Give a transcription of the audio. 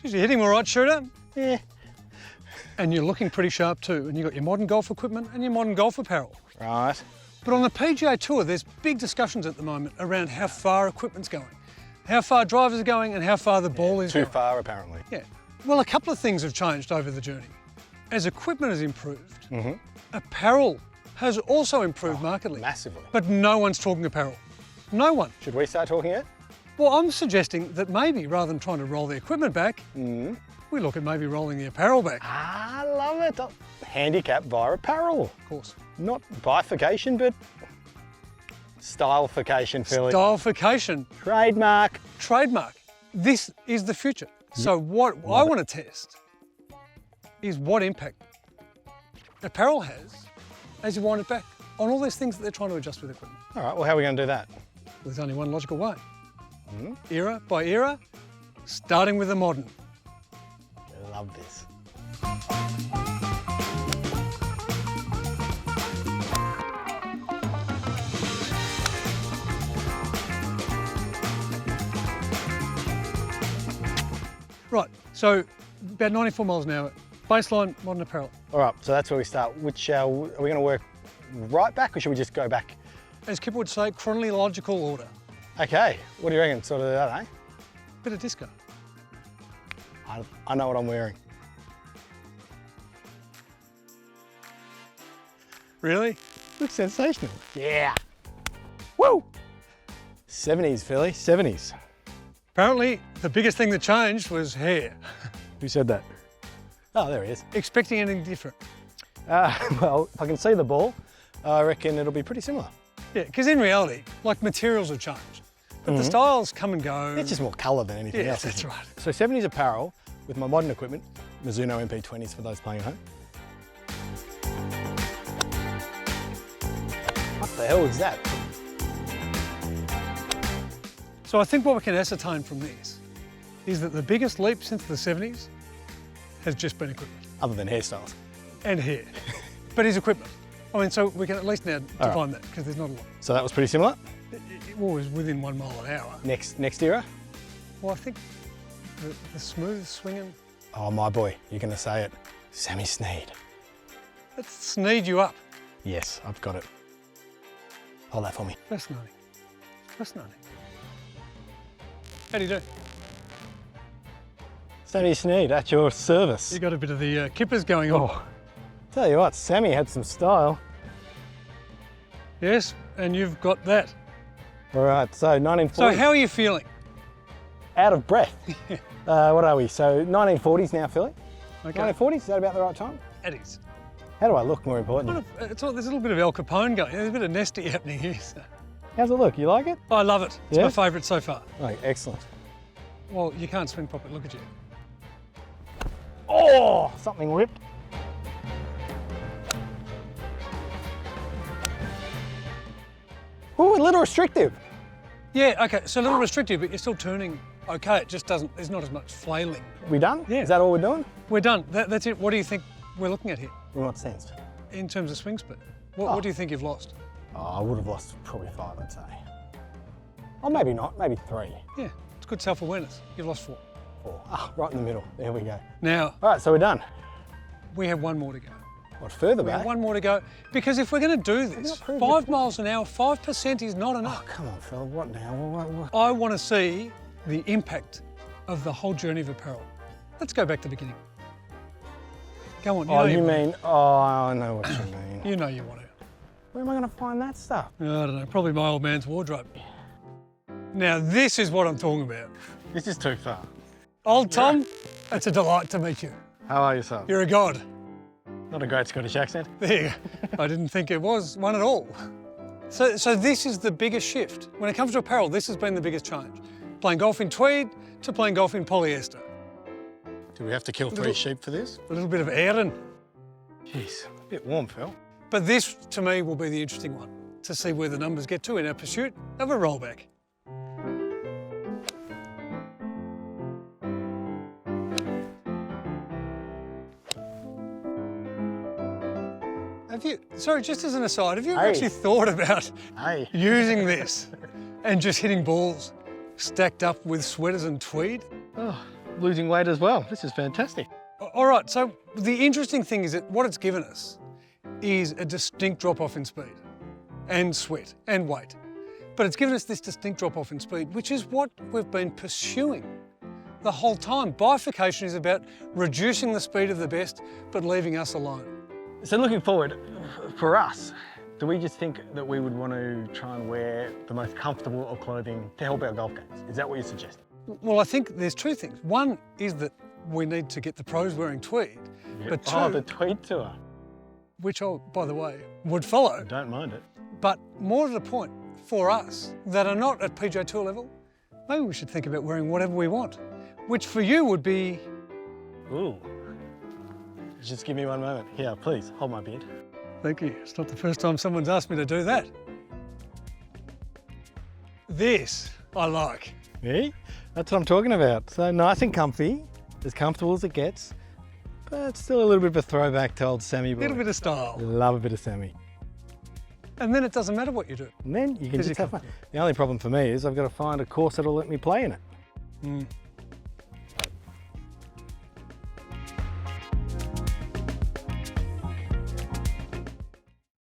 Geez, you're hitting all right, shooter. Yeah. And you're looking pretty sharp too. And you've got your modern golf equipment and your modern golf apparel. Right. But on the PGA Tour, there's big discussions at the moment around how far equipment's going, how far drivers are going and how far the ball is going. Too far, apparently. Yeah. Well, a couple of things have changed over the journey. As equipment has improved, apparel has also improved markedly. Massively. But no one's talking apparel. No one. Should we start talking it? Well, I'm suggesting that maybe rather than trying to roll the equipment back, we look at maybe rolling the apparel back. I love it. Handicap via apparel. Of course. Not bifurcation, but Stylefurcation, Philly. Stylefurcation. Trademark. Trademark. This is the future. So what I want to test is what impact apparel has as you wind it back on all those things that they're trying to adjust with equipment. All right, well, how are we going to do that? There's only one logical way. Era by era, starting with the modern. I love this. Right, so about 94 miles an hour, baseline modern apparel. All right, so that's where we start. Which are we going to work right back, or should we just go back? As Kipper would say, chronological order. Okay, what do you reckon? Sort of that, eh? Bit of disco. I know what I'm wearing. Really? Looks sensational. Yeah. Woo! 70s, Philly, 70s. Apparently, the biggest thing that changed was hair. Who said that? Oh, there he is. Expecting anything different? Well, if I can see the ball, I reckon it'll be pretty similar. Yeah, because in reality, like materials have changed, but the styles come and go. It's just more colour than anything else. That's right. So 70s apparel with my modern equipment, Mizuno MP20s for those playing at home. What the hell is that? So I think what we can ascertain from this is that the biggest leap since the 70s has just been equipment. Other than hairstyles. And hair. But is equipment. I mean, so we can at least now define that, because there's not a lot. So that was pretty similar? It was within 1 mile an hour. Next era? Well, I think the smooth swinging. Oh, my boy, you're going to say it. Sammy Snead. Let's sneed you up. Yes, I've got it. Hold that for me. Fascinating. Fascinating. How do you do? Sammy Snead, at your service. You got a bit of the kippers going on. Oh, tell you what, Sammy had some style. Yes, and you've got that. All right, so 1940s. So how are you feeling? Out of breath. What are we? So 1940s now, Philly? Okay. 1940s, is that about the right time? It is. How do I look, more important? There's a little bit of Al Capone going. There's a bit of Nesty happening here. So. How's it look? You like it? I love it. It's Yeah? my favourite so far. Oh, excellent. Well, you can't swing properly. Look at you. Oh, something ripped. Ooh, a little restrictive. Yeah, okay, so a little restrictive, but you're still turning okay. It just doesn't, there's not as much flailing. We done? Yeah. Is that all we're doing? We're done. That's it. What do you think we're looking at here In what sense? in terms of swing speed? What do you think you've lost? Oh, I would have lost probably 5, I'd say. Oh, maybe not, maybe 3. Yeah, it's good self-awareness. You've lost 4. 4. Ah, right in the middle. There we go. Now, All right, so we're done. we have 1 more to go. What, further We have back? 1 more to go. Because if we're going to do this, not proved 5 miles an hour, 5% is not enough. Oh, come on, Phil. What now? What? I want to see the impact of the whole journey of apparel. Let's go back to the beginning. Go on. Oh, you mean? Oh, I know what you mean. You know you want to. Where am I going to find that stuff? I don't know, probably my old man's wardrobe. Now this is what I'm talking about. This is too far. Old Tom, it's a delight to meet you. How are you, son? You're a god. Not a great Scottish accent. There you go. I didn't think it was one at all. So this is the biggest shift. When it comes to apparel, this has been the biggest change. Playing golf in tweed to playing golf in polyester. Do we have to kill 3 sheep for this? A little bit of airing. Jeez, a bit warm, Phil. But this, to me, will be the interesting one, to see where the numbers get to in our pursuit of a rollback. Have you, sorry, just as an aside, have you ever actually thought about using this and just hitting balls stacked up with sweaters and tweed? Oh, losing weight as well. This is fantastic. All right, so the interesting thing is that what it's given us is a distinct drop-off in speed and sweat and weight. But it's given us this distinct drop-off in speed, which is what we've been pursuing the whole time. Bifurcation is about reducing the speed of the best, but leaving us alone. So looking forward, for us, do we just think that we would want to try and wear the most comfortable of clothing to help our golf games? Is that what you're suggesting? Well, I think there's two things. One is that we need to get the pros wearing tweed, but two, the tweed tour. which I, by the way, would follow. Don't mind it. But more to the point, for us that are not at PGA Tour level, maybe we should think about wearing whatever we want, which for you would be... Ooh. Just give me one moment. Here, please, hold my beard. Thank you. It's not the first time someone's asked me to do that. This I like. Me? That's what I'm talking about. So nice and comfy, as comfortable as it gets, but still a little bit of a throwback to old Sammy A boy. little bit of style. Love a bit of Sammy. And then it doesn't matter what you do. And then you can 'Cause just you're have fun. The only problem for me is I've got to find a course that'll let me play in it.